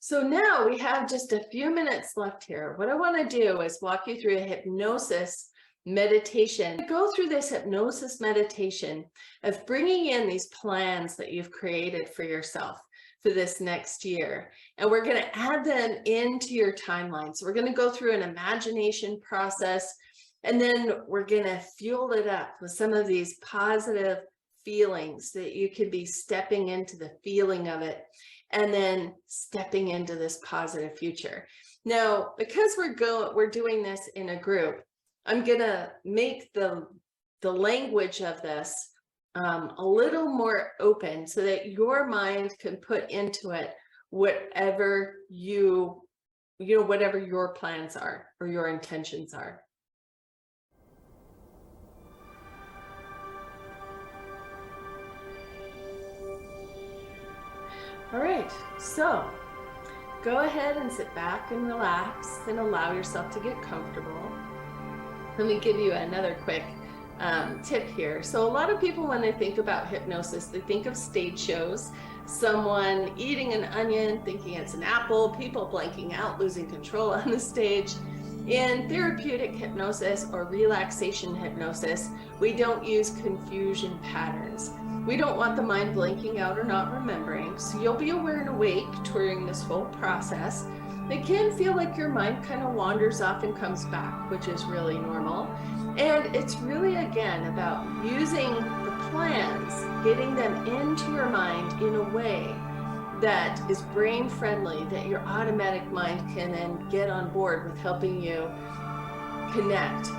So now we have just a few minutes left here. What I want to do is walk you through a hypnosis meditation. Go through this hypnosis meditation of bringing in these plans that you've created for yourself for this next year. And we're going to add them into your timeline. So we're going to go through an imagination process, and then we're going to fuel it up with some of these positive feelings that you can be stepping into the feeling of it and then stepping into this positive future. Now, because we're doing this in a group, I'm gonna make the language of this a little more open so that your mind can put into it whatever whatever your plans are or your intentions are. All right, so go ahead and sit back and relax and allow yourself to get comfortable. Let me give you another quick tip here. So a lot of people, when they think about hypnosis, they think of stage shows, someone eating an onion, thinking it's an apple, people blanking out, losing control on the stage. In therapeutic hypnosis or relaxation hypnosis, we don't use confusion patterns. We don't want the mind blanking out or not remembering. So you'll be aware and awake during this whole process. It can feel like your mind kind of wanders off and comes back, which is really normal. And it's really, again, about using the plans, getting them into your mind in a way that is brain friendly, that your automatic mind can then get on board with helping you connect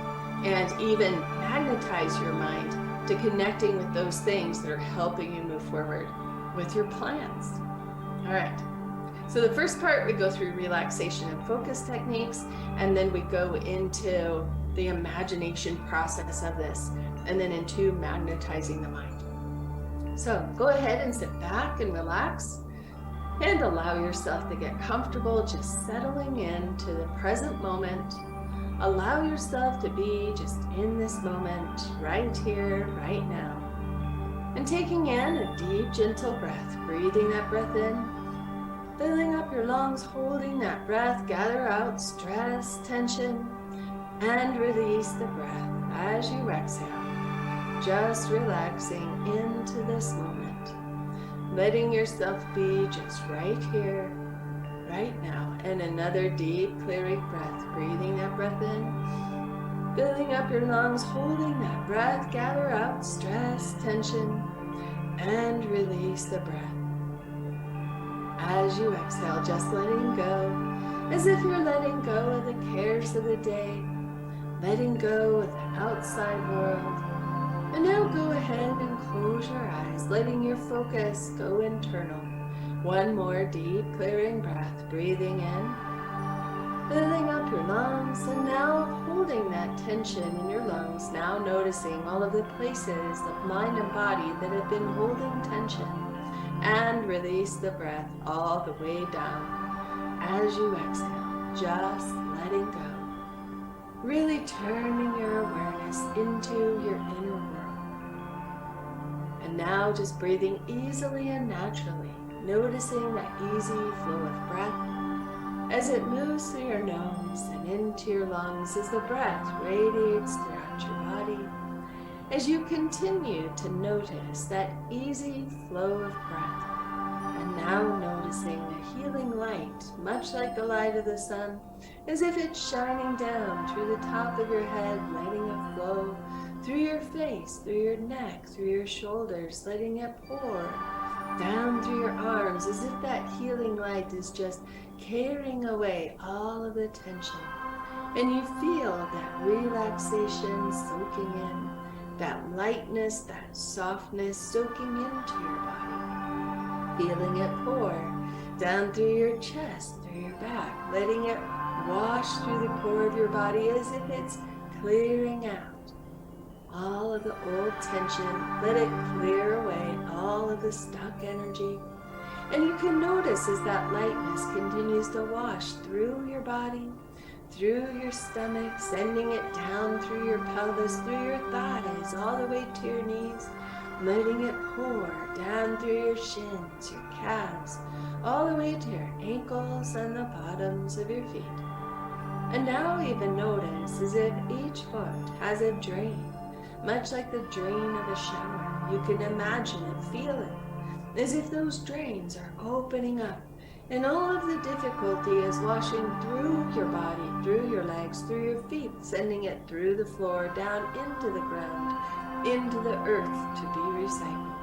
and even magnetize your mind to connecting with those things that are helping you move forward with your plans. All right. So the first part, we go through relaxation and focus techniques, and then we go into the imagination process of this, and then into magnetizing the mind. So go ahead and sit back and relax and allow yourself to get comfortable, just settling into the present moment. Allow yourself to be just in this moment, right here, right now. And taking in a deep, gentle breath, breathing that breath in, filling up your lungs, holding that breath, gather out stress, tension, and release the breath as you exhale. Just relaxing into this moment, letting yourself be just right here, right now. And another deep, clearing breath, breathing that breath in, filling up your lungs, holding that breath, gather out stress, tension, and release the breath. As you exhale, just letting go, as if you're letting go of the cares of the day, letting go of the outside world. And now go ahead and close your eyes, letting your focus go internal. One more deep, clearing breath, breathing in, filling up your lungs, and now holding that tension in your lungs, now noticing all of the places of mind and body that have been holding tension. And release the breath all the way down as you exhale, just letting go. Really turning your awareness into your inner world. And now just breathing easily and naturally, noticing that easy flow of breath as it moves through your nose and into your lungs, as the breath radiates throughout your body. As you continue to notice that easy flow of breath, and now noticing the healing light, much like the light of the sun, as if it's shining down through the top of your head, letting it flow through your face, through your neck, through your shoulders, letting it pour down through your arms, as if that healing light is just carrying away all of the tension. And you feel that relaxation soaking in, that lightness, that softness soaking into your body. Feeling it pour down through your chest, through your back, letting it wash through the core of your body as if it's clearing out all of the old tension. Let it clear away all of the stuck energy. And you can notice as that lightness continues to wash through your body, through your stomach, sending it down through your pelvis, through your thighs, all the way to your knees, letting it pour down through your shins, your calves, all the way to your ankles and the bottoms of your feet. And now even notice as if each foot has a drain, much like the drain of a shower. You can imagine it, feel it, as if those drains are opening up and all of the difficulty is washing through your body, through your legs, through your feet, sending it through the floor, down into the ground, into the earth to be recycled.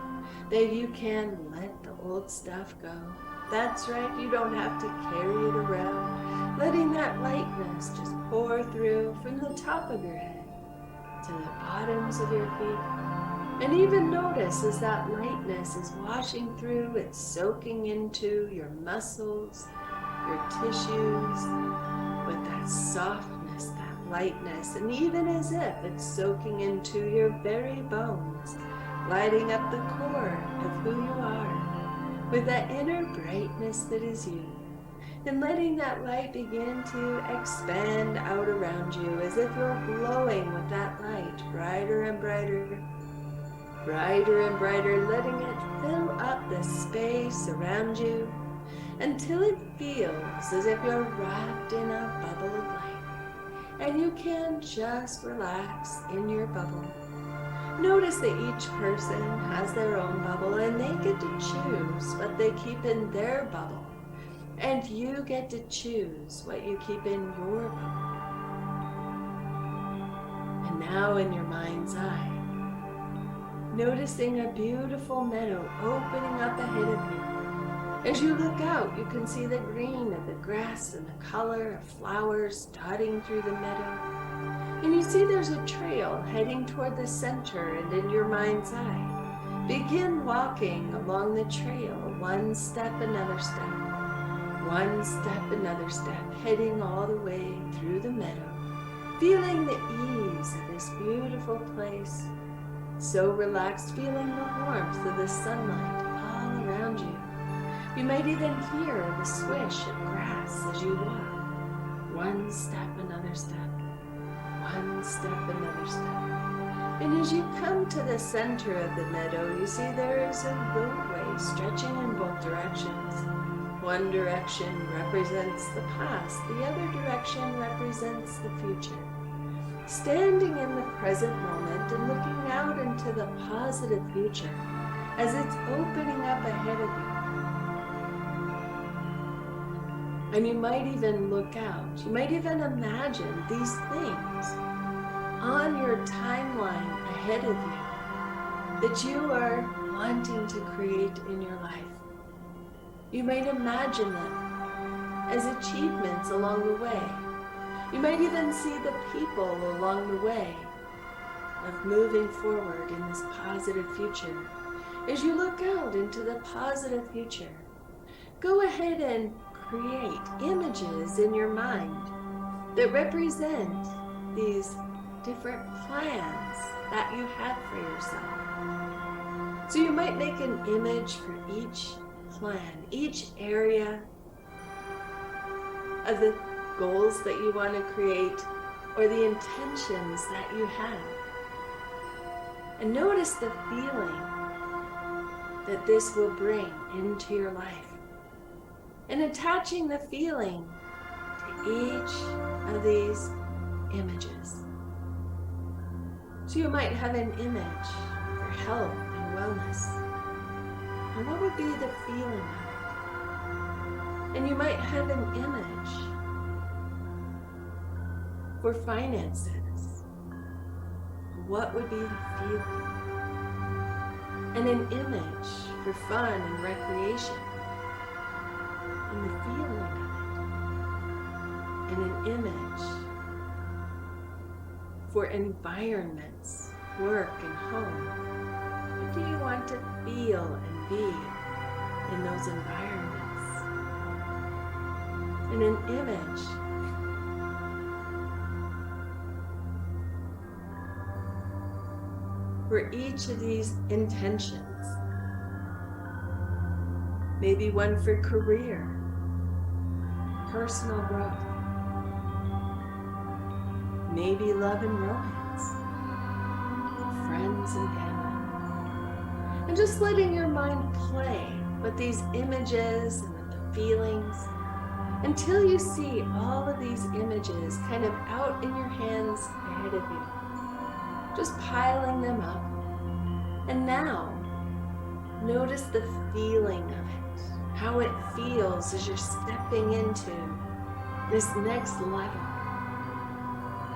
That you can let the old stuff go. That's right, you don't have to carry it around. Letting that lightness just pour through from the top of your head to the bottoms of your feet. And even notice as that lightness is washing through, it's soaking into your muscles, your tissues, with that softness, that lightness, and even as if it's soaking into your very bones, lighting up the core of who you are, with that inner brightness that is you, and letting that light begin to expand out around you as if you're glowing with that light, brighter and brighter, brighter and brighter, letting it fill up the space around you until it feels as if you're wrapped in a bubble of light, and you can just relax in your bubble. Notice that each person has their own bubble and they get to choose what they keep in their bubble. And you get to choose what you keep in your bubble. And now in your mind's eye, noticing a beautiful meadow opening up ahead of you. As you look out, you can see the green of the grass and the color of flowers dotting through the meadow. And you see there's a trail heading toward the center, and in your mind's eye, begin walking along the trail, one step, another step, one step, another step, heading all the way through the meadow, feeling the ease of this beautiful place, so relaxed, feeling the warmth of the sunlight all around you. You might even hear the swish of grass as you walk, one step, another step, one step, another step. And as you come to the center of the meadow, you see there is a roadway stretching in both directions. One direction represents the past, the other direction represents the future. Standing in the present moment and looking out into the positive future as it's opening up ahead of you. And you might even look out, you might even imagine these things on your timeline ahead of you that you are wanting to create in your life. You might imagine them as achievements along the way. You might even see the people along the way of moving forward in this positive future. As you look out into the positive future, go ahead and create images in your mind that represent these different plans that you have for yourself. So you might make an image for each plan, each area of the goals that you want to create or the intentions that you have. And notice the feeling that this will bring into your life. And attaching the feeling to each of these images. So you might have an image for health and wellness. And what would be the feeling of it? And you might have an image for finances. What would be the feeling? And an image for fun and recreation. And the feeling of it. And an image for environments, work and home. What do you want to feel and be in those environments? And an image for each of these intentions. Maybe one for career, personal growth, maybe love and romance, friends and family. And just letting your mind play with these images and with the feelings until you see all of these images kind of out in your hands ahead of you, just piling them up. And now, notice the feeling of it, how it feels as you're stepping into this next level.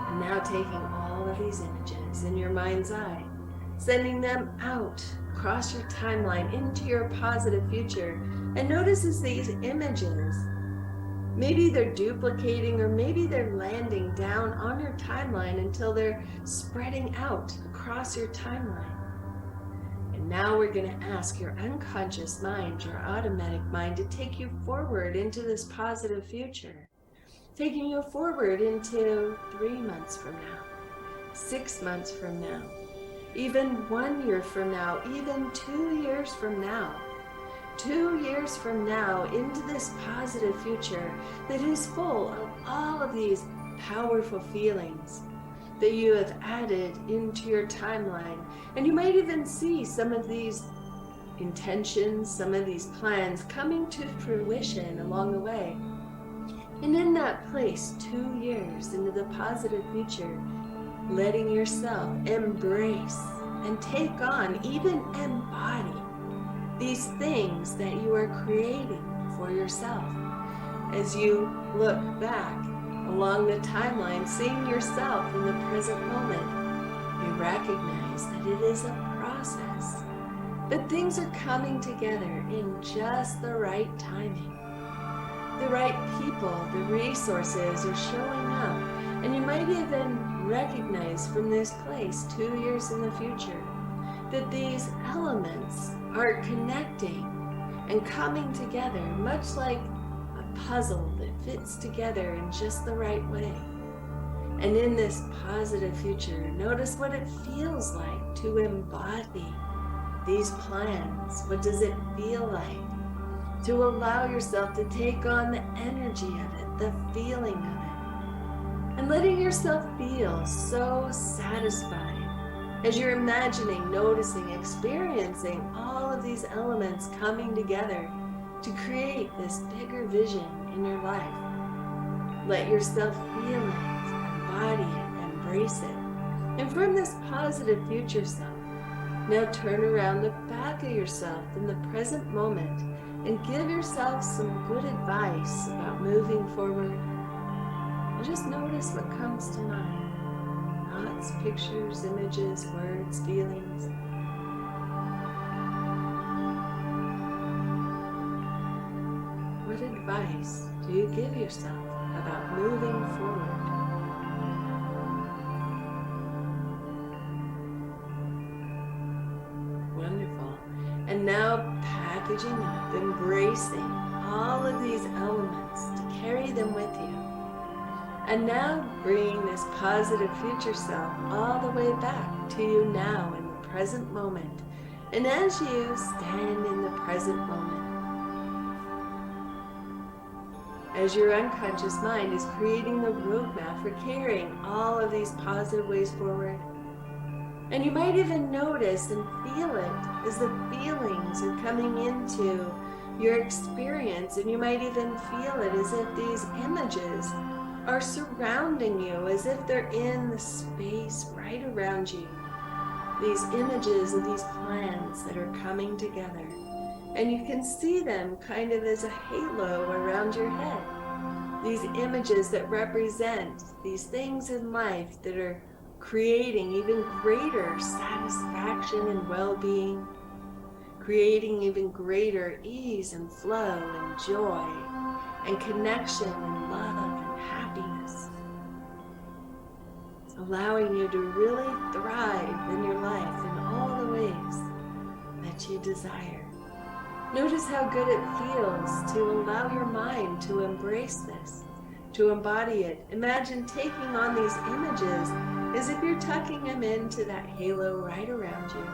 And now taking all of these images in your mind's eye, sending them out across your timeline into your positive future. And notice as these images, maybe they're duplicating or maybe they're landing down on your timeline until they're spreading out across your timeline. And now we're going to ask your unconscious mind, your automatic mind, to take you forward into this positive future. Taking you forward into 3 months from now, 6 months from now, even 1 year from now, even 2 years from now. 2 years from now into this positive future that is full of all of these powerful feelings that you have added into your timeline. And you might even see some of these intentions, some of these plans coming to fruition along the way. And in that place, 2 years into the positive future, letting yourself embrace and take on, even embody these things that you are creating for yourself. As you look back along the timeline, seeing yourself in the present moment, you recognize that it is a process, but things are coming together in just the right timing. The right people, the resources are showing up, and you might even recognize from this place 2 years in the future that these elements are connecting and coming together, much like a puzzle that fits together in just the right way. And in this positive future, notice what it feels like to embody these plans. What does it feel like to allow yourself to take on the energy of it, the feeling of it, and letting yourself feel so satisfied as you're imagining, noticing, experiencing all of these elements coming together to create this bigger vision in your life. Let yourself feel it, embody it, embrace it. And from this positive future self, now turn around, look back at yourself in the present moment and give yourself some good advice about moving forward. And just notice what comes to mind. Thoughts, pictures, images, words, feelings. What advice do you give yourself about moving forward? Wonderful. And now packaging up, embracing all of these elements to carry them with you. And now bringing this positive future self all the way back to you now in the present moment. And as you stand in the present moment, as your unconscious mind is creating the roadmap for carrying all of these positive ways forward, and you might even notice and feel it as the feelings are coming into your experience, and you might even feel it as if these images are surrounding you, as if they're in the space right around you. These images of these plans that are coming together. And you can see them kind of as a halo around your head. These images that represent these things in life that are creating even greater satisfaction and well-being, creating even greater ease and flow and joy and connection and love and happiness, allowing you to really thrive in your life in all the ways that you desire. Notice how good it feels to allow your mind to embrace this, to embody it. Imagine taking on these images as if you're tucking them into that halo right around you.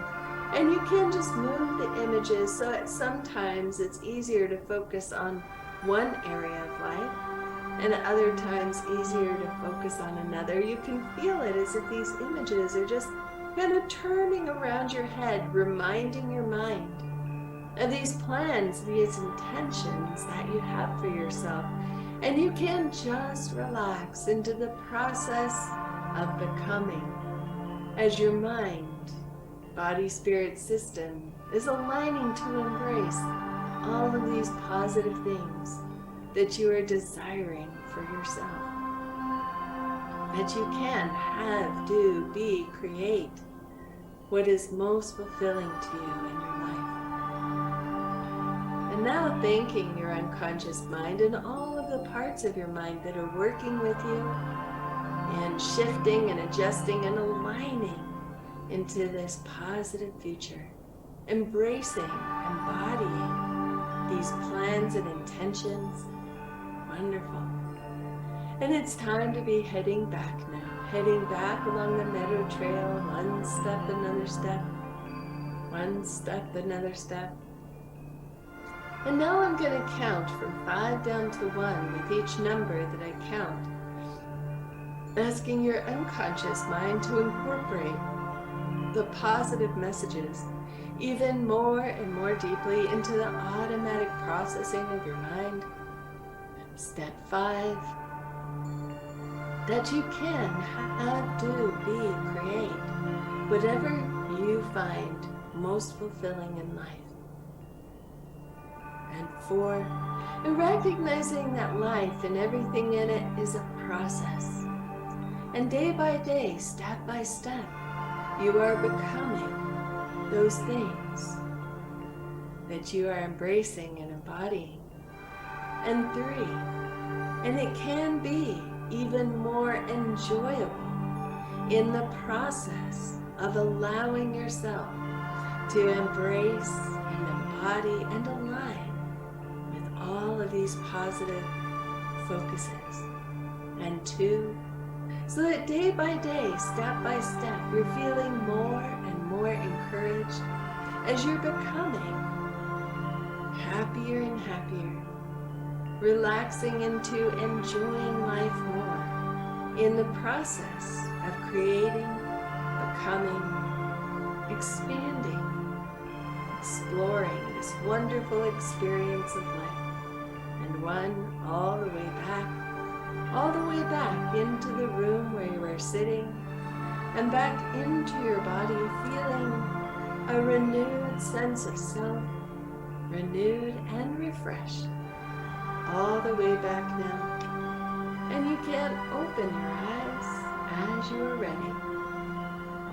And you can just move the images so that sometimes it's easier to focus on one area of life, and at other times easier to focus on another. You can feel it as if these images are just kind of turning around your head, reminding your mind of these plans, these intentions that you have for yourself. And you can just relax into the process of becoming as your mind, body, spirit system is aligning to embrace all of these positive things that you are desiring for yourself. That you can have, do, be, create what is most fulfilling to you in your life. And now thanking your unconscious mind and all of the parts of your mind that are working with you and shifting and adjusting and aligning into this positive future, embracing, embodying these plans and intentions. Wonderful. And it's time to be heading back now, heading back along the meadow trail, one step, another step, one step, another step. And now I'm going to count from 5 down to 1 with each number that I count, asking your unconscious mind to incorporate the positive messages even more and more deeply into the automatic processing of your mind. Step 5, that you can have, do, be, create whatever you find most fulfilling in life. And 4, recognizing that life and everything in it is a process. And day by day, step by step, you are becoming those things that you are embracing and embodying. And 3, and it can be even more enjoyable in the process of allowing yourself to embrace and embody and align with all of these positive focuses. And 2, so that day by day, step by step, you're feeling more and more encouraged as you're becoming happier and happier, relaxing into enjoying life more in the process of creating, becoming, expanding, exploring this wonderful experience of life. And 1 all the way back into the room where you are sitting, and back into your body, feeling a renewed sense of self, renewed and refreshed, all the way back now. And you can open your eyes as you are ready,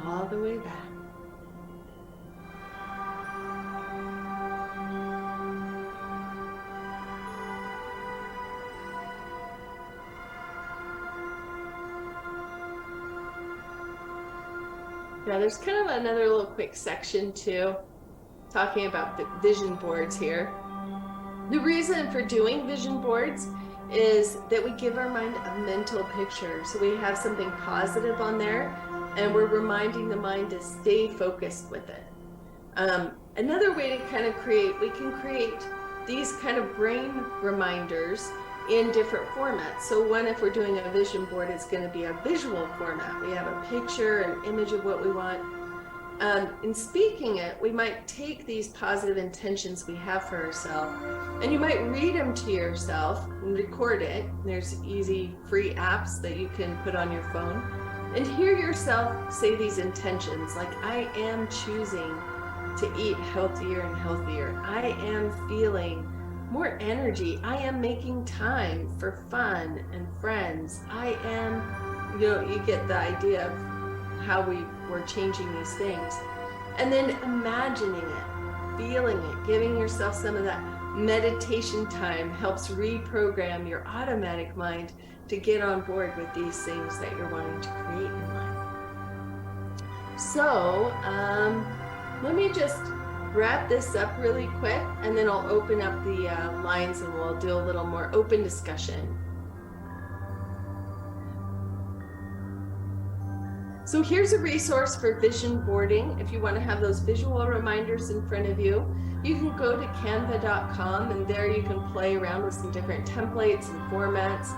all the way back. Now there's kind of another little quick section too, talking about the vision boards here. The reason for doing vision boards is that we give our mind a mental picture. So we have something positive on there and we're reminding the mind to stay focused with it. Another way to kind of we can create these kind of brain reminders in different formats. So one, if we're doing a vision board, it's going to be a visual format. We have a picture, an image of what we want. In speaking it, we might take these positive intentions we have for ourselves, and you might read them to yourself and record it. There's easy free apps that you can put on your phone and hear yourself say these intentions, like I am choosing to eat healthier and healthier. I am feeling more energy. I am making time for fun and friends. I am, you get the idea of how we're changing these things. And then imagining it, feeling it, giving yourself some of that meditation time helps reprogram your automatic mind to get on board with these things that you're wanting to create in life. So, let me just wrap this up really quick, and then I'll open up the lines and we'll do a little more open discussion. So here's a resource for vision boarding. If you want to have those visual reminders in front of you, you can go to canva.com, and there you can play around with some different templates and formats.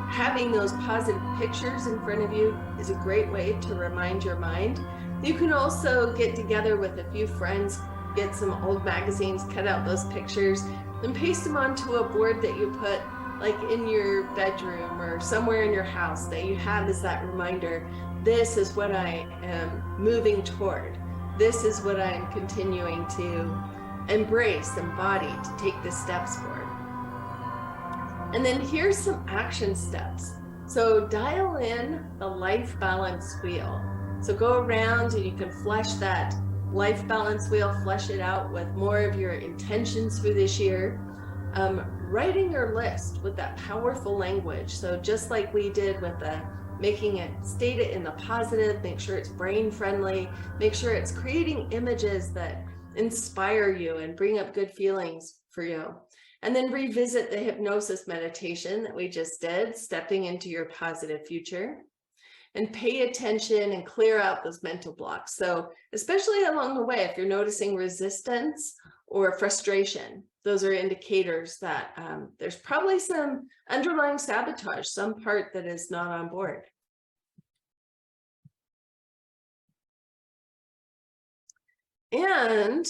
Having those positive pictures in front of you is a great way to remind your mind. You can also get together with a few friends, get some old magazines, cut out those pictures, and paste them onto a board that you put like in your bedroom or somewhere in your house that you have as that reminder, this is what I am moving toward. This is what I'm continuing to embrace, embody, to take the steps for. And then here's some action steps. So dial in the life balance wheel. So go around and you can flesh that life balance wheel, flesh it out with more of your intentions for this year. Writing your list with that powerful language. So just like we did with the making it, state it in the positive, make sure it's brain friendly, make sure it's creating images that inspire you and bring up good feelings for you. And then revisit the hypnosis meditation that we just did, stepping into your positive future. And pay attention and clear out those mental blocks. So especially along the way, if you're noticing resistance or frustration, those are indicators that there's probably some underlying sabotage, some part that is not on board. And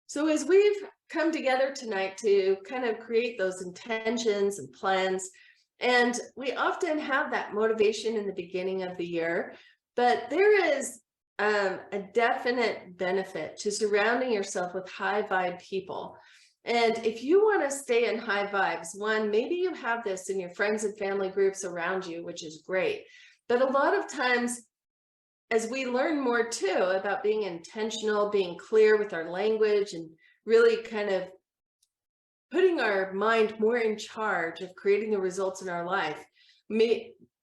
so as we've come together tonight to kind of create those intentions and plans, and we often have that motivation in the beginning of the year, but there is a definite benefit to surrounding yourself with high vibe people. And if you want to stay in high vibes, one, maybe you have this in your friends and family groups around you, which is great. But a lot of times, as we learn more too about being intentional, being clear with our language, and really kind of putting our mind more in charge of creating the results in our life,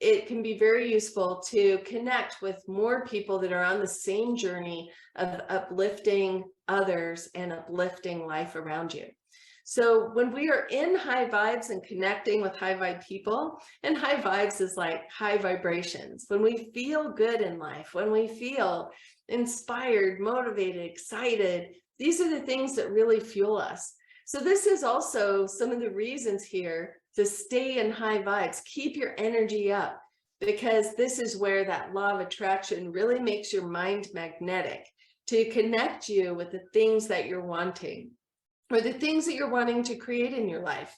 it can be very useful to connect with more people that are on the same journey of uplifting others and uplifting life around you. So when we are in high vibes and connecting with high vibe people, and high vibes is like high vibrations, when we feel good in life, when we feel inspired, motivated, excited, these are the things that really fuel us. So this is also some of the reasons here to stay in high vibes, keep your energy up, because this is where that law of attraction really makes your mind magnetic to connect you with the things that you're wanting or the things that you're wanting to create in your life.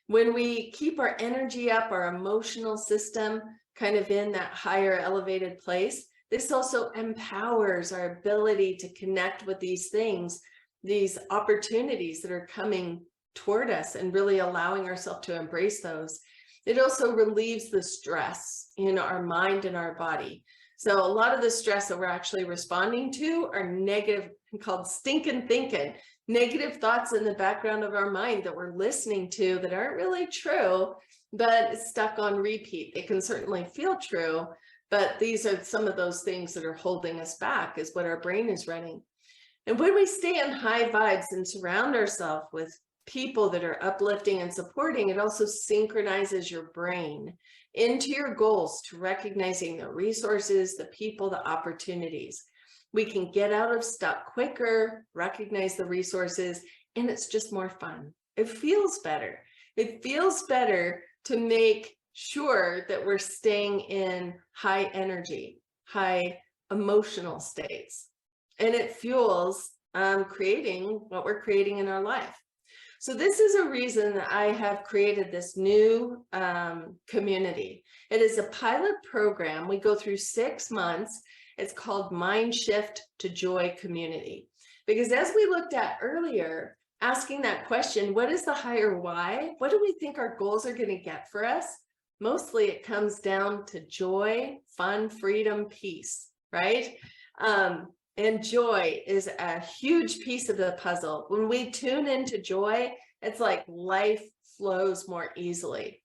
When we keep our energy up, our emotional system kind of in that higher elevated place, this also empowers our ability to connect with these things, these opportunities that are coming toward us, and really allowing ourselves to embrace those. It also relieves the stress in our mind and our body. So a lot of the stress that we're actually responding to are negative, called stinking thinking, negative thoughts in the background of our mind that we're listening to that aren't really true, but it's stuck on repeat. They can certainly feel true, but these are some of those things that are holding us back, is what our brain is running. And when we stay in high vibes and surround ourselves with people that are uplifting and supporting, it also synchronizes your brain into your goals, to recognizing the resources, the people, the opportunities. We can get out of stuck quicker, recognize the resources, and it's just more fun. It feels better. It feels better to make sure that we're staying in high energy, high emotional states. And it fuels creating what we're creating in our life. So this is a reason that I have created this new community. It is a pilot program. We go through 6 months. It's called Mind Shift to Joy Community. Because as we looked at earlier, asking that question, what is the higher why? What do we think our goals are going to get for us? Mostly it comes down to joy, fun, freedom, peace, right? And joy is a huge piece of the puzzle. When we tune into joy, it's like life flows more easily.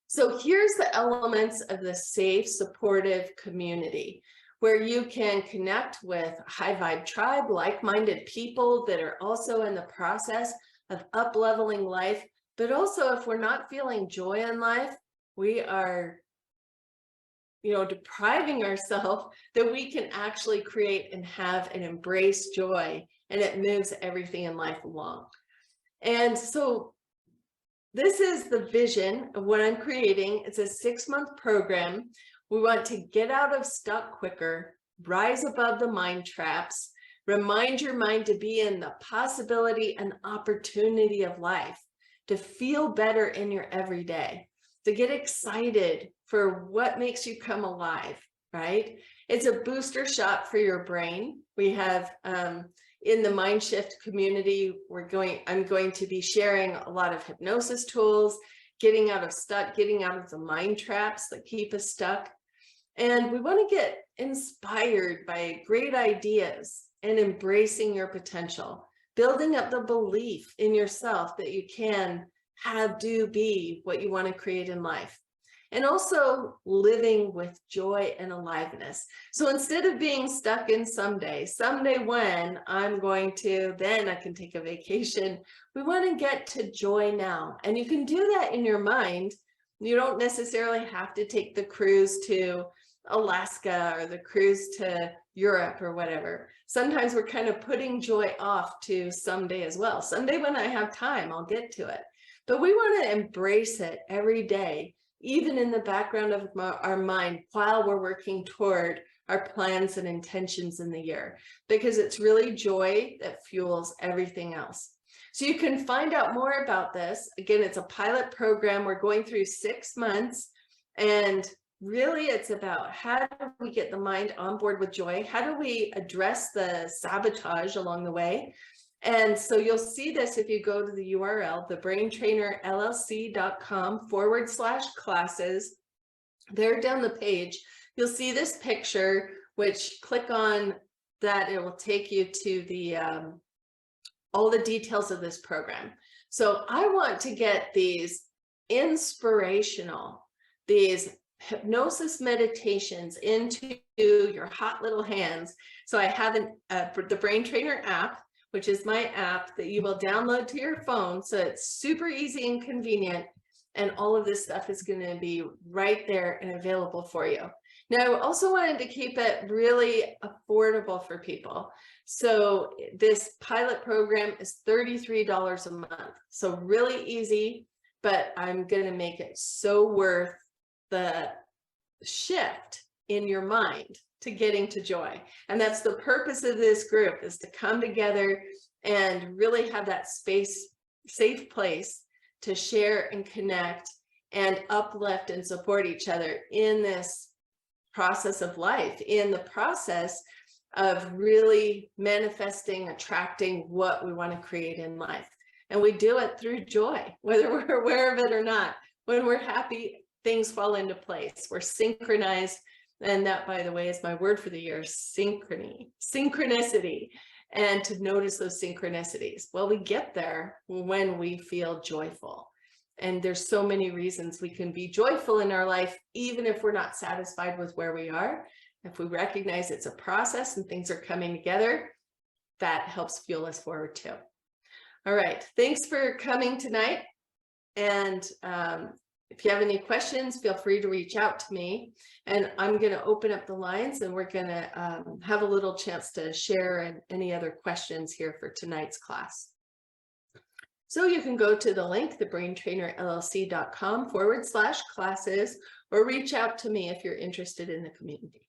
So here's the elements of the safe, supportive community, where you can connect with high vibe tribe, like-minded people that are also in the process of up-leveling life. But also, if we're not feeling joy in life, we are depriving ourselves, that we can actually create and have and embrace joy, and it moves everything in life along. And so this is the vision of what I'm creating. It's a 6-month program. We want to get out of stuck quicker, rise above the mind traps, remind your mind to be in the possibility and opportunity of life, to feel better in your everyday, to get excited for what makes you come alive, right? It's a booster shot for your brain. We have in the Mind Shift community, I'm going to be sharing a lot of hypnosis tools, getting out of the mind traps that keep us stuck. And we want to get inspired by great ideas and embracing your potential, building up the belief in yourself that you can be what you want to create in life. And also living with joy and aliveness. So instead of being stuck in someday when I'm going to, then I can take a vacation, we want to get to joy now. And you can do that in your mind. You don't necessarily have to take the cruise to Alaska or the cruise to Europe or whatever. Sometimes we're kind of putting joy off to someday as well. Someday when I have time, I'll get to it. But we want to embrace it every day, even in the background of our mind while we're working toward our plans and intentions in the year, because it's really joy that fuels everything else. So you can find out more about this. Again, it's a pilot program. We're going through 6 months, and really it's about how do we get the mind on board with joy? How do we address the sabotage along the way? And so you'll see this if you go to the URL, thebraintrainerllc.com/classes. There down the page, you'll see this picture, which click on that, it will take you to the all the details of this program. So I want to get these inspirational, these hypnosis meditations into your hot little hands. So I have the Brain Trainer app, which is my app that you will download to your phone. So it's super easy and convenient. And all of this stuff is going to be right there and available for you. Now, I also wanted to keep it really affordable for people. So this pilot program is $33 a month. So really easy, but I'm going to make it so worth the shift in your mind to getting to joy. And that's the purpose of this group, is to come together and really have that safe place to share and connect and uplift and support each other in this process of life, in the process of really manifesting, attracting what we want to create in life. And we do it through joy, whether we're aware of it or not. When we're happy, things fall into place. We're synchronized. And that, by the way, is my word for the year, synchronicity, and to notice those synchronicities. Well, we get there when we feel joyful. And there's so many reasons we can be joyful in our life, even if we're not satisfied with where we are. If we recognize it's a process and things are coming together, that helps fuel us forward too. All right. Thanks for coming tonight. And if you have any questions, feel free to reach out to me, and I'm going to open up the lines, and we're going to have a little chance to share any other questions here for tonight's class. So you can go to the link, thebraintrainerllc.com/classes, or reach out to me if you're interested in the community.